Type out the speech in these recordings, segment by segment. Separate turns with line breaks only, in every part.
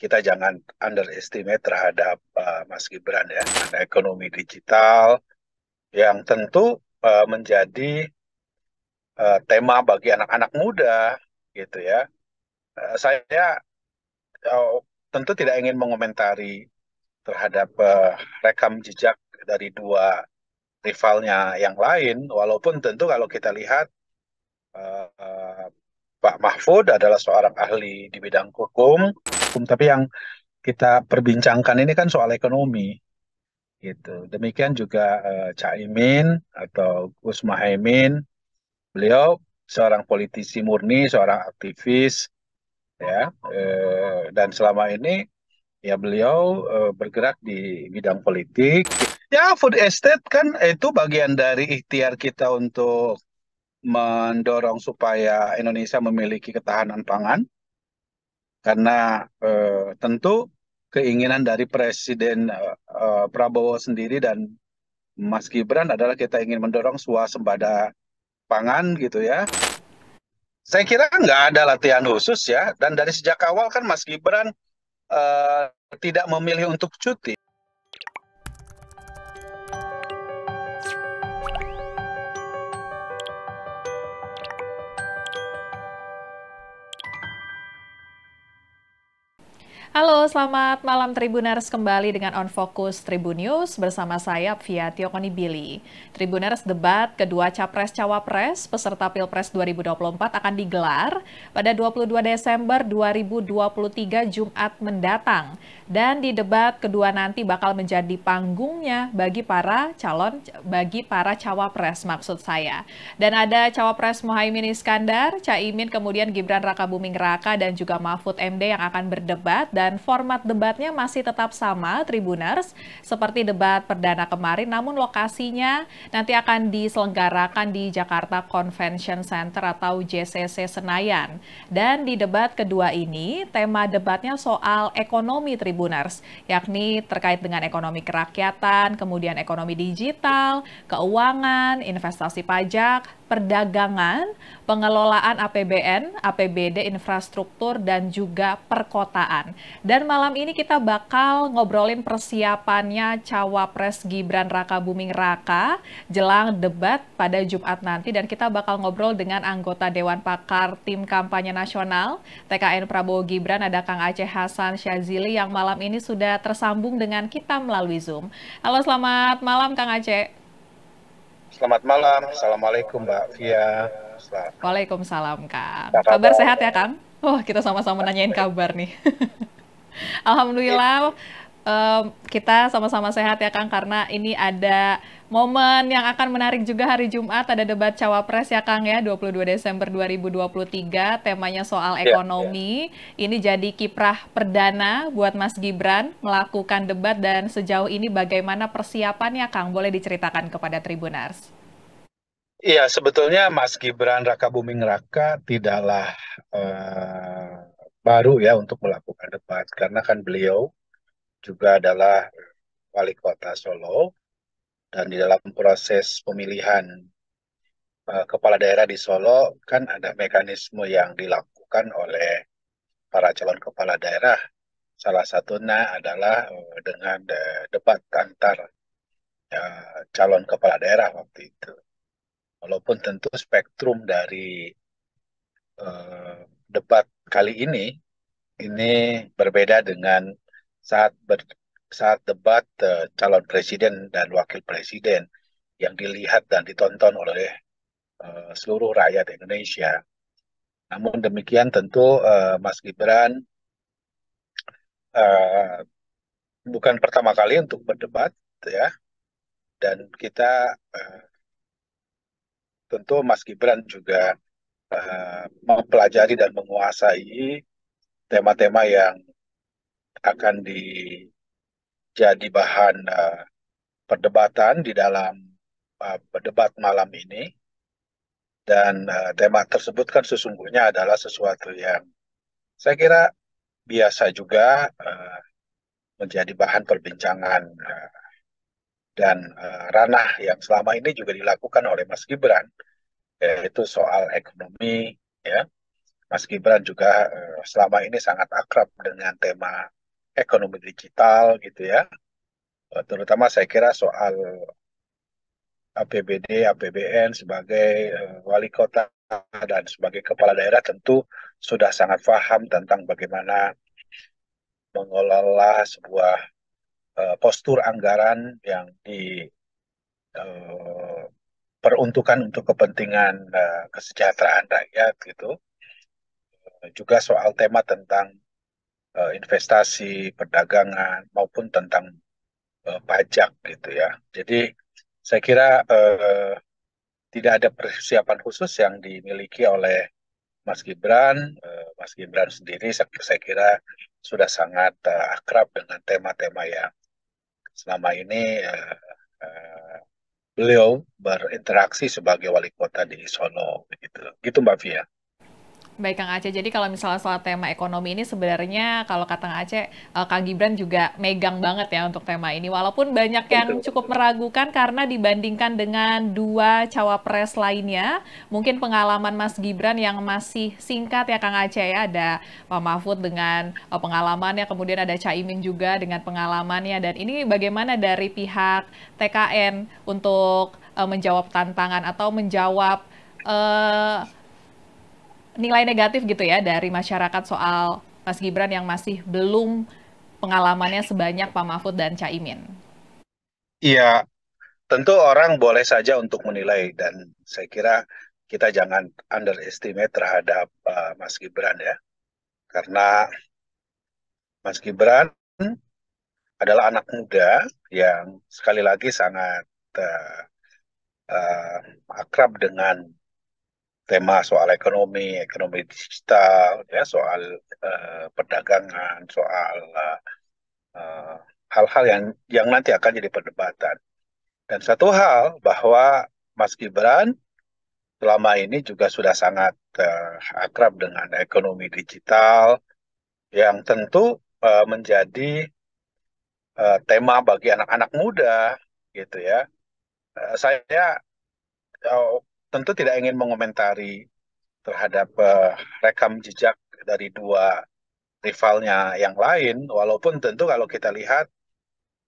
kita jangan underestimate terhadap Mas Gibran ya. Ada ekonomi digital yang tentu menjadi tema bagi anak-anak muda gitu ya. Saya eh, tentu tidak ingin mengomentari terhadap rekam jejak dari dua rivalnya yang lain, walaupun tentu kalau kita lihat eh, Pak Mahfud adalah seorang ahli di bidang hukum, tapi yang kita perbincangkan ini kan soal ekonomi, gitu. Demikian juga Caimin atau Gus Mohaimin, beliau seorang politisi murni, seorang aktivis, ya, dan selama ini ya beliau bergerak di bidang politik. Ya, food estate kan itu bagian dari ikhtiar kita untuk mendorong supaya Indonesia memiliki ketahanan pangan, karena tentu keinginan dari Presiden Prabowo sendiri dan Mas Gibran adalah kita ingin mendorong swasembada pangan gitu ya. Saya kira nggak ada latihan khusus ya, dan dari sejak awal kan Mas Gibran eh, tidak memilih untuk cuti.
Halo, selamat malam Tribuners, kembali dengan On Focus Tribun News bersama saya Via Billy. Tribuners, debat kedua Capres-Cawapres peserta Pilpres 2024 akan digelar pada 22 Desember 2023 Jumat mendatang. Dan di debat kedua nanti bakal menjadi panggungnya bagi para cawapres maksud saya. Dan ada Cawapres Mohaimin Iskandar, Caimin, kemudian Gibran Rakabuming Raka dan juga Mahfud MD yang akan berdebat. Dan format debatnya masih tetap sama, Tribuners, seperti debat perdana kemarin, namun lokasinya nanti akan diselenggarakan di Jakarta Convention Center atau JCC Senayan. Dan di debat kedua ini, tema debatnya soal ekonomi, Tribuners, yakni terkait dengan ekonomi kerakyatan, kemudian ekonomi digital, keuangan, investasi pajak, perdagangan, pengelolaan APBN, APBD, infrastruktur, dan juga perkotaan. Dan malam ini kita bakal ngobrolin persiapannya Cawapres Gibran Rakabuming Raka jelang debat pada Jumat nanti. Dan kita bakal ngobrol dengan anggota Dewan Pakar Tim Kampanye Nasional TKN Prabowo Gibran, ada Kang Aceh Hasan Syazili yang malam ini sudah tersambung dengan kita melalui Zoom. Halo, selamat malam Kang Aceh.
Selamat malam, Assalamualaikum Mbak Via.
Waalaikumsalam, Kang.
Apa
Kabar
kabar?
sehat ya, Kang? Wah, kita sama-sama nanyain
Baik.
kabar nih. Alhamdulillah, kita sama-sama sehat ya, Kang, karena ini ada momen yang akan menarik juga hari Jumat, ada debat Cawapres ya, Kang, ya, 22 Desember 2023, temanya soal
Ya,
ekonomi. Ini jadi kiprah perdana buat Mas Gibran melakukan debat dan sejauh ini bagaimana persiapannya, Kang? Boleh diceritakan kepada Tribunars?
iya, sebetulnya Mas Gibran Rakabuming Raka tidaklah eh, baru ya untuk melakukan debat, karena kan beliau juga adalah wali kota Solo, dan di dalam proses pemilihan kepala daerah di Solo kan ada mekanisme yang dilakukan oleh para calon kepala daerah. Salah satunya adalah dengan debat antar calon kepala daerah waktu itu. Walaupun tentu spektrum dari debat kali ini berbeda dengan saat saat debat calon presiden dan wakil presiden yang dilihat dan ditonton oleh seluruh rakyat Indonesia. Namun demikian tentu Mas Gibran eh, bukan pertama kali untuk berdebat ya, dan kita tentu Mas Gibran juga mempelajari dan menguasai tema-tema yang akan jadi bahan perdebatan di dalam debat malam ini, dan tema tersebut kan sesungguhnya adalah sesuatu yang saya kira biasa juga menjadi bahan perbincangan dan ranah yang selama ini juga dilakukan oleh Mas Gibran, yaitu soal ekonomi ya. Mas Gibran juga selama ini sangat akrab dengan tema ekonomi digital gitu ya. Terutama saya kira soal APBD, APBN sebagai wali kota dan sebagai kepala daerah tentu sudah sangat paham tentang bagaimana mengelola sebuah postur anggaran yang diperuntukkan untuk kepentingan kesejahteraan rakyat gitu. Juga soal tema tentang investasi, perdagangan maupun tentang pajak gitu ya. Jadi saya kira tidak ada persiapan khusus yang dimiliki oleh Mas Gibran. Mas Gibran sendiri saya kira sudah sangat akrab dengan tema-tema yang selama ini uh, beliau berinteraksi sebagai wali kota di Solo gitu. Gitu Mbak Fia.
Baik Kang Aceh, jadi kalau misalnya soal tema ekonomi ini sebenarnya kalau kata Kang Aceh, Kang Gibran juga megang banget ya untuk tema ini. Walaupun banyak yang
Betul,
cukup
betul.
meragukan karena dibandingkan dengan dua cawapres lainnya, mungkin pengalaman Mas Gibran yang masih singkat ya Kang Aceh ya. Ada Pak Mahfud dengan pengalamannya, kemudian ada Caimin juga dengan pengalamannya. Dan ini bagaimana dari pihak TKN untuk menjawab tantangan atau menjawab eh, nilai negatif gitu ya dari masyarakat soal Mas Gibran yang masih belum pengalamannya sebanyak Pak Mahfud dan Caimin.
Iya, tentu orang boleh saja untuk menilai dan saya kira kita jangan underestimate terhadap Mas Gibran ya. Karena Mas Gibran adalah anak muda yang sekali lagi sangat uh, akrab dengan tema soal ekonomi, ekonomi digital, ya, soal perdagangan, soal uh, hal-hal yang nanti akan jadi perdebatan. Dan satu hal bahwa Mas Gibran selama ini juga sudah sangat akrab dengan ekonomi digital yang tentu menjadi tema bagi anak-anak muda gitu ya. Saya eh, tentu tidak ingin mengomentari terhadap rekam jejak dari dua rivalnya yang lain, walaupun tentu kalau kita lihat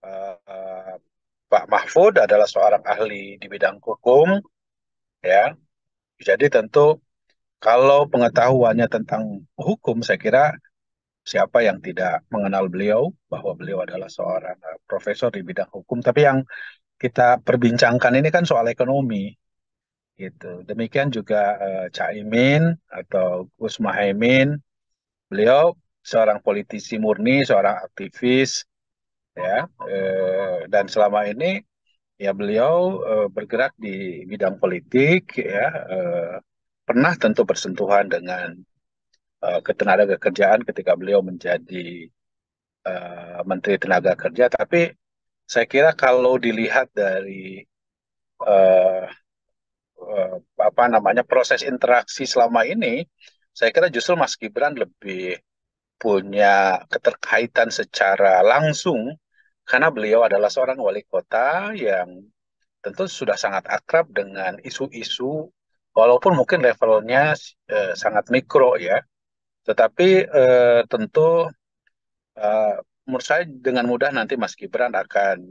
eh, Pak Mahfud adalah seorang ahli di bidang hukum, ya. Jadi tentu kalau pengetahuannya tentang hukum, saya kira siapa yang tidak mengenal beliau, bahwa beliau adalah seorang profesor di bidang hukum. Tapi yang kita perbincangkan ini kan soal ekonomi, gitu. Demikian juga Caimin atau Gus Mohaimin, beliau seorang politisi murni, seorang aktivis, ya. Dan selama ini ya beliau bergerak di bidang politik, ya. Pernah tentu bersentuhan dengan ketenagakerjaan ketika beliau menjadi Menteri Tenaga Kerja, tapi saya kira kalau dilihat dari eh, apa namanya proses interaksi selama ini, saya kira justru Mas Gibran lebih punya keterkaitan secara langsung karena beliau adalah seorang wali kota yang tentu sudah sangat akrab dengan isu-isu walaupun mungkin levelnya sangat mikro ya, tetapi tentu eh, menurut saya dengan mudah nanti Mas Gibran akan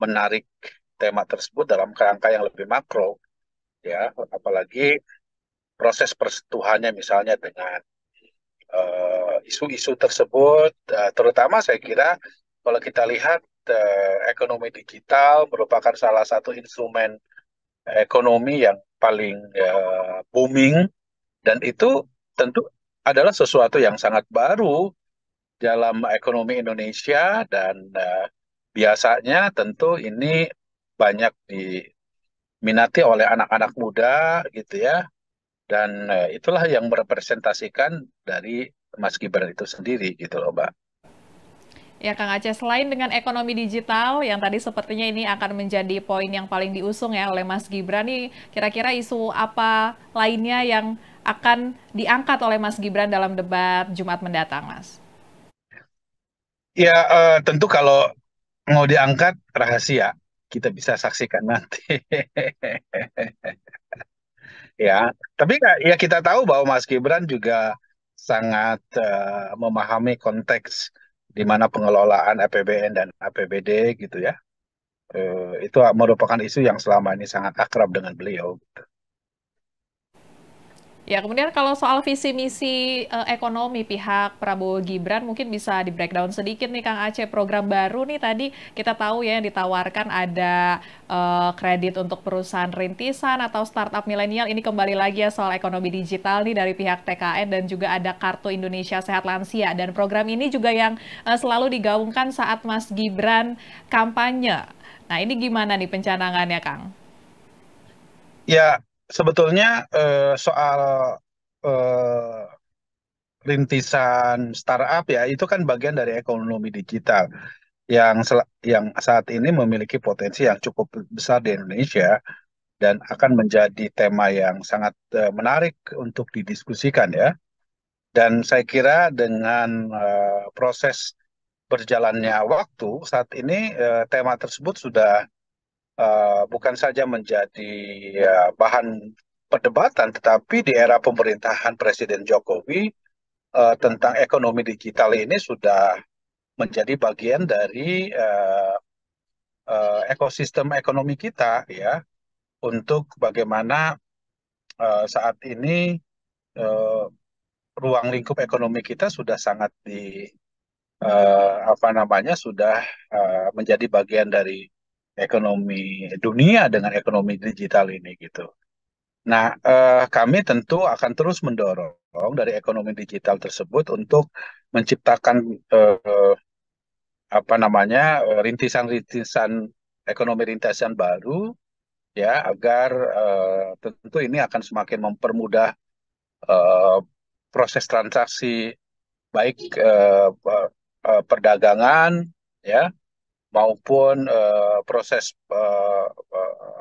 menarik tema tersebut dalam kerangka yang lebih makro ya, apalagi proses persentuhannya misalnya dengan isu-isu tersebut, terutama saya kira kalau kita lihat ekonomi digital merupakan salah satu instrumen ekonomi yang paling booming dan itu tentu adalah sesuatu yang sangat baru dalam ekonomi Indonesia dan biasanya tentu ini banyak diminati oleh anak-anak muda gitu ya, dan itulah yang merepresentasikan dari Mas Gibran itu sendiri gitu loh Mbak.
Ya Kang Aceh, selain dengan ekonomi digital yang tadi sepertinya ini akan menjadi poin yang paling diusung ya oleh Mas Gibran nih, kira-kira isu apa lainnya yang akan diangkat oleh Mas Gibran dalam debat Jumat mendatang, Mas?
Ya tentu kalau mau diangkat rahasia, kita bisa saksikan nanti. Ya, tapi ya kita tahu bahwa Mas Gibran juga sangat memahami konteks di mana pengelolaan APBN dan APBD gitu ya. Itu merupakan isu yang selama ini sangat akrab dengan beliau.
Ya, kemudian kalau soal visi misi ekonomi pihak Prabowo Gibran mungkin bisa di breakdown sedikit nih Kang Aceh, program baru nih tadi kita tahu ya yang ditawarkan ada kredit untuk perusahaan rintisan atau startup milenial. Ini kembali lagi ya soal ekonomi digital nih dari pihak TKN, dan juga ada Kartu Indonesia Sehat Lansia, dan program ini juga yang selalu digaungkan saat Mas Gibran kampanye. Nah, ini gimana nih pencanangannya, Kang?
Ya, sebetulnya soal eh, rintisan startup ya itu kan bagian dari ekonomi digital yang saat ini memiliki potensi yang cukup besar di Indonesia dan akan menjadi tema yang sangat menarik untuk didiskusikan ya. Dan saya kira dengan proses berjalannya waktu saat ini tema tersebut sudah bukan saja menjadi bahan perdebatan, tetapi di era pemerintahan Presiden Jokowi tentang ekonomi digital ini sudah menjadi bagian dari ekosistem ekonomi kita ya, untuk bagaimana saat ini uh, ruang lingkup ekonomi kita sudah sangat apa namanya sudah menjadi bagian dari ekonomi dunia dengan ekonomi digital ini gitu. Nah, kami tentu akan terus mendorong dari ekonomi digital tersebut untuk menciptakan apa namanya rintisan-rintisan ekonomi rintisan baru ya, agar tentu ini akan semakin mempermudah eh, proses transaksi baik perdagangan ya, maupun proses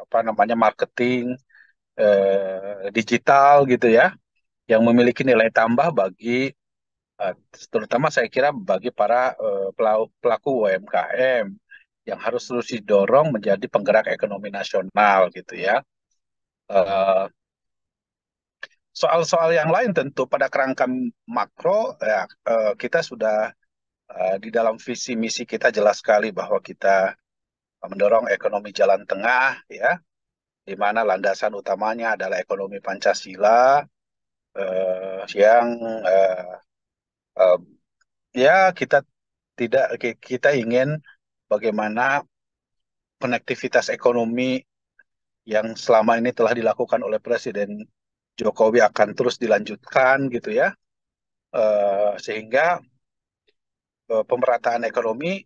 apa namanya marketing digital gitu ya, yang memiliki nilai tambah bagi eh, terutama saya kira bagi para pelaku UMKM yang harus terus didorong menjadi penggerak ekonomi nasional gitu ya. Eh, Soal-soal yang lain tentu pada kerangka makro ya, kita sudah di dalam visi misi kita jelas sekali bahwa kita mendorong ekonomi jalan tengah ya, di mana landasan utamanya adalah ekonomi Pancasila yang eh, eh, ya kita ingin bagaimana konektivitas ekonomi yang selama ini telah dilakukan oleh Presiden Jokowi akan terus dilanjutkan gitu ya, sehingga pemerataan ekonomi,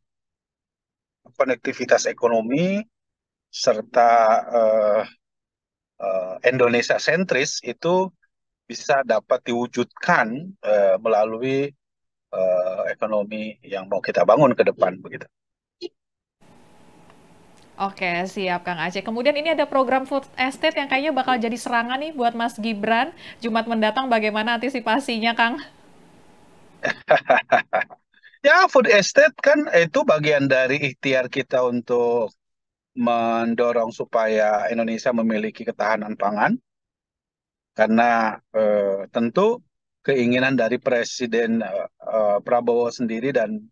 konektivitas ekonomi, serta eh, Indonesia sentris itu bisa dapat diwujudkan melalui ekonomi yang mau kita bangun ke depan begitu.
Oke, siap Kang Aceh. Kemudian ini ada program food estate yang kayaknya bakal jadi serangan nih buat Mas Gibran. Jumat mendatang bagaimana antisipasinya, Kang?
Ya, food estate kan itu bagian dari ikhtiar kita untuk mendorong supaya Indonesia memiliki ketahanan pangan, karena tentu keinginan dari Presiden Prabowo sendiri dan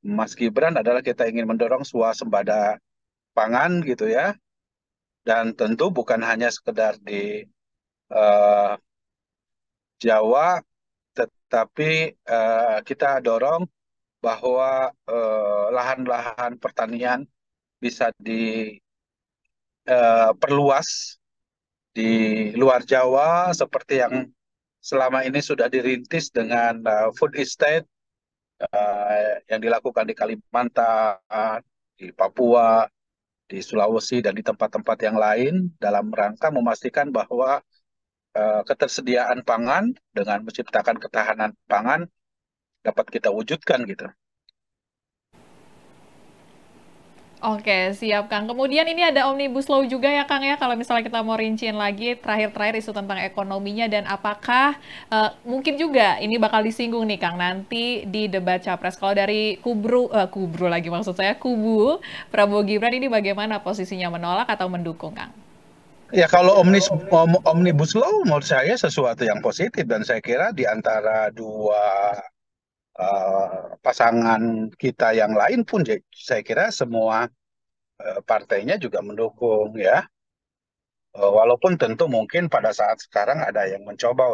Mas Gibran adalah kita ingin mendorong swasembada pangan gitu ya, dan tentu bukan hanya sekedar di eh, Jawa, tetapi kita dorong bahwa lahan-lahan pertanian bisa diperluas di luar Jawa seperti yang selama ini sudah dirintis dengan food estate yang dilakukan di Kalimantan, di Papua, di Sulawesi, dan di tempat-tempat yang lain dalam rangka memastikan bahwa ketersediaan pangan dengan menciptakan ketahanan pangan dapat kita wujudkan gitu.
Oke, siap Kang. Kemudian ini ada Omnibus Law juga ya Kang ya, kalau misalnya kita mau rinciin lagi terakhir-terakhir isu tentang ekonominya, dan apakah mungkin juga ini bakal disinggung nih Kang nanti di debat Capres. Kalau dari kubru lagi maksud saya, kubu Prabowo Gibran ini bagaimana posisinya, menolak atau mendukung Kang?
Ya kalau omnibus law menurut saya sesuatu yang positif dan saya kira di antara dua pasangan kita yang lain pun saya kira semua partainya juga mendukung ya. Walaupun tentu mungkin pada saat sekarang ada yang mencoba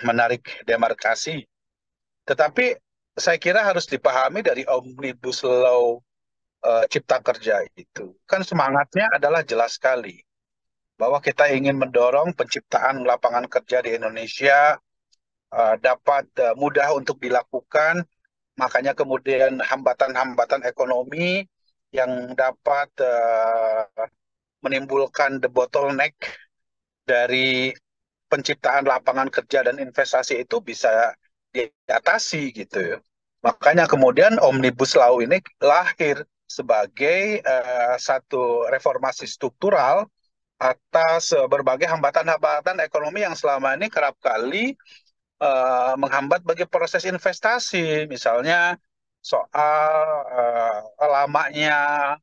menarik demarkasi, tetapi saya kira harus dipahami dari omnibus law cipta kerja itu kan semangatnya adalah jelas sekali bahwa kita ingin mendorong penciptaan lapangan kerja di Indonesia dapat mudah untuk dilakukan, makanya kemudian hambatan-hambatan ekonomi yang dapat menimbulkan the bottleneck dari penciptaan lapangan kerja dan investasi itu bisa diatasi gitu ya. Makanya kemudian Omnibus Law ini lahir sebagai satu reformasi struktural atas berbagai hambatan-hambatan ekonomi yang selama ini kerap kali menghambat bagi proses investasi. Misalnya soal lamanya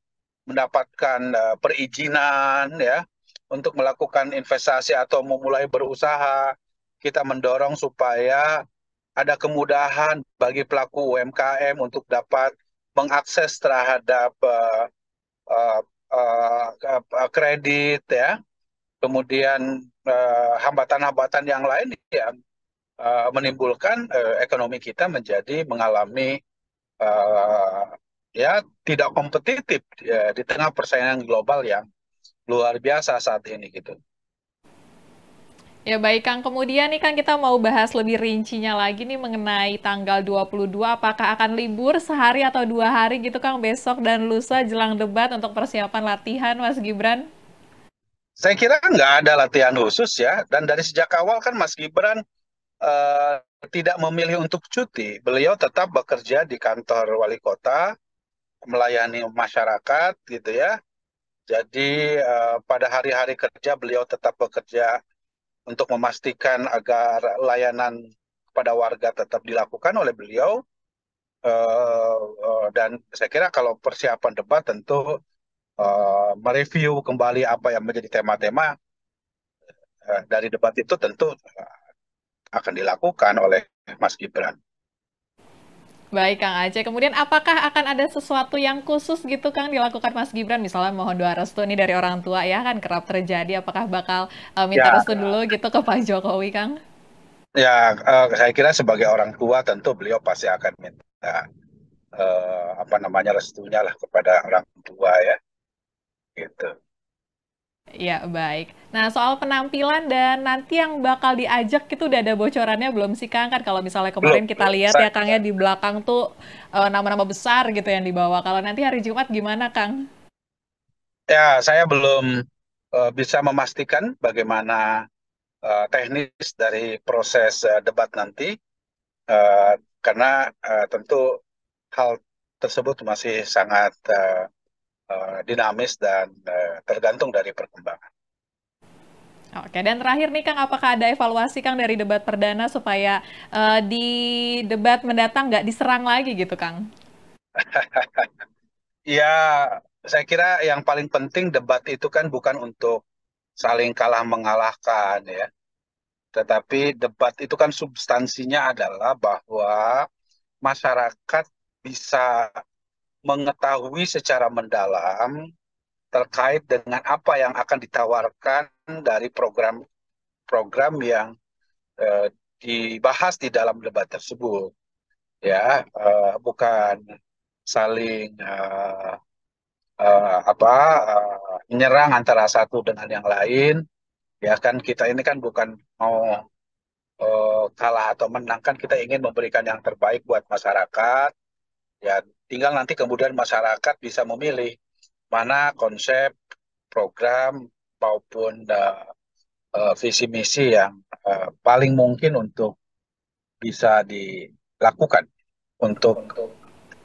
mendapatkan perizinan ya untuk melakukan investasi atau memulai berusaha. Kita mendorong supaya ada kemudahan bagi pelaku UMKM untuk dapat mengakses terhadap uh, kredit ya. Kemudian hambatan-hambatan yang lain yang menimbulkan ekonomi kita menjadi mengalami uh, ya tidak kompetitif ya, di tengah persaingan global yang luar biasa saat ini gitu.
Ya baik Kang, kemudian nih kan kita mau bahas lebih rincinya lagi nih mengenai tanggal 22, apakah akan libur sehari atau 2 hari gitu Kang besok dan lusa jelang debat untuk persiapan latihan Mas Gibran?
Saya kira nggak ada latihan khusus ya, dan dari sejak awal kan Mas Gibran eh, tidak memilih untuk cuti. Beliau tetap bekerja di kantor wali kota, melayani masyarakat gitu ya. Jadi pada hari-hari kerja beliau tetap bekerja untuk memastikan agar layanan kepada warga tetap dilakukan oleh beliau. Dan saya kira kalau persiapan debat tentu mereview kembali apa yang menjadi tema-tema dari debat itu tentu akan dilakukan oleh Mas Gibran.
Baik Kang Aceh, kemudian apakah akan ada sesuatu yang khusus gitu Kang dilakukan Mas Gibran? Misalnya mohon doa restu nih dari orang tua ya kan kerap terjadi, apakah bakal minta
Ya,
restu dulu gitu ke Pak Jokowi Kang?
ya, saya kira sebagai orang tua tentu beliau pasti akan minta apa namanya restunya lah kepada orang tua ya, gitu.
Ya baik. Nah, soal penampilan dan nanti yang bakal diajak itu udah ada bocorannya belum sih, Kang? Kan kalau misalnya
Belum,
kemarin kita lihat ya, Kang, ya di belakang tuh nama-nama besar gitu yang dibawa. Kalau nanti hari Jumat gimana, Kang?
ya saya belum bisa memastikan bagaimana teknis dari proses debat nanti, eh, karena tentu hal tersebut masih sangat dinamis dan tergantung dari perkembangan.
Oke, dan terakhir nih, Kang, apakah ada evaluasi, Kang, dari debat perdana supaya di debat mendatang nggak diserang lagi gitu, Kang?
Ya, saya kira yang paling penting debat itu kan bukan untuk saling kalah mengalahkan ya, tetapi debat itu kan substansinya adalah bahwa masyarakat bisa mengetahui secara mendalam terkait dengan apa yang akan ditawarkan dari program-program yang eh, dibahas di dalam debat tersebut ya, bukan saling apa menyerang antara satu dengan yang lain ya. Kan kita ini kan bukan mau kalah atau menang, kan kita ingin memberikan yang terbaik buat masyarakat ya. Tinggal nanti kemudian masyarakat bisa memilih mana konsep program maupun visi misi yang paling mungkin untuk bisa dilakukan untuk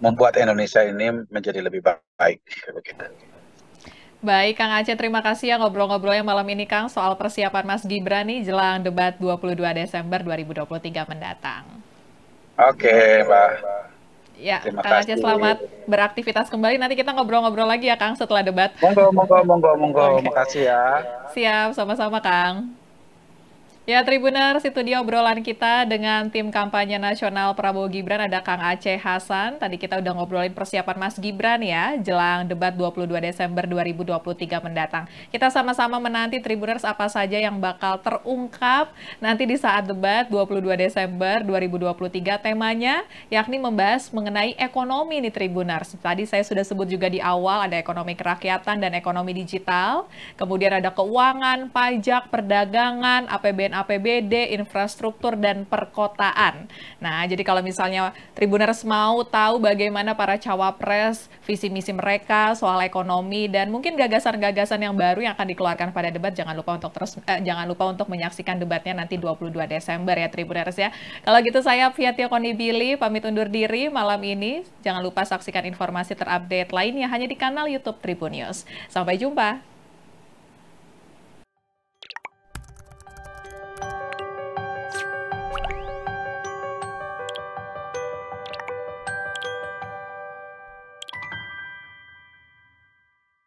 membuat Indonesia ini menjadi lebih baik begitu.
Baik, Kang Aceh, terima kasih ya ngobrol-ngobrolnya malam ini, Kang, soal persiapan Mas Gibran nih jelang debat 22 Desember 2023 mendatang.
Oke, Mbak.
Ya,
Terima
Kang Aceh
kasih.
selamat beraktivitas kembali. Nanti kita ngobrol-ngobrol lagi ya, Kang, setelah debat.
Monggo, monggo, monggo, monggo.
Oke.
Makasih ya.
Siap, sama-sama, Kang. Ya, Tribuners, itu dia obrolan kita dengan tim kampanye nasional Prabowo Gibran, ada Kang Aceh Hasan. Tadi kita udah ngobrolin persiapan Mas Gibran ya, jelang debat 22 Desember 2023 mendatang. Kita sama-sama menanti Tribuners apa saja yang bakal terungkap nanti di saat debat 22 Desember 2023. Temanya yakni membahas mengenai ekonomi nih Tribuners. Tadi saya sudah sebut juga di awal, ada ekonomi kerakyatan dan ekonomi digital. Kemudian ada keuangan, pajak, perdagangan, APBD, infrastruktur, dan perkotaan. Nah, jadi kalau misalnya Tribuners mau tahu bagaimana para cawapres, visi misi mereka soal ekonomi, dan mungkin gagasan-gagasan yang baru yang akan dikeluarkan pada debat, jangan lupa untuk menyaksikan debatnya nanti 22 Desember ya Tribuners ya. Kalau gitu saya Fiatio Konibili pamit undur diri malam ini. Jangan lupa saksikan informasi terupdate lainnya hanya di kanal YouTube Tribun News. Sampai jumpa.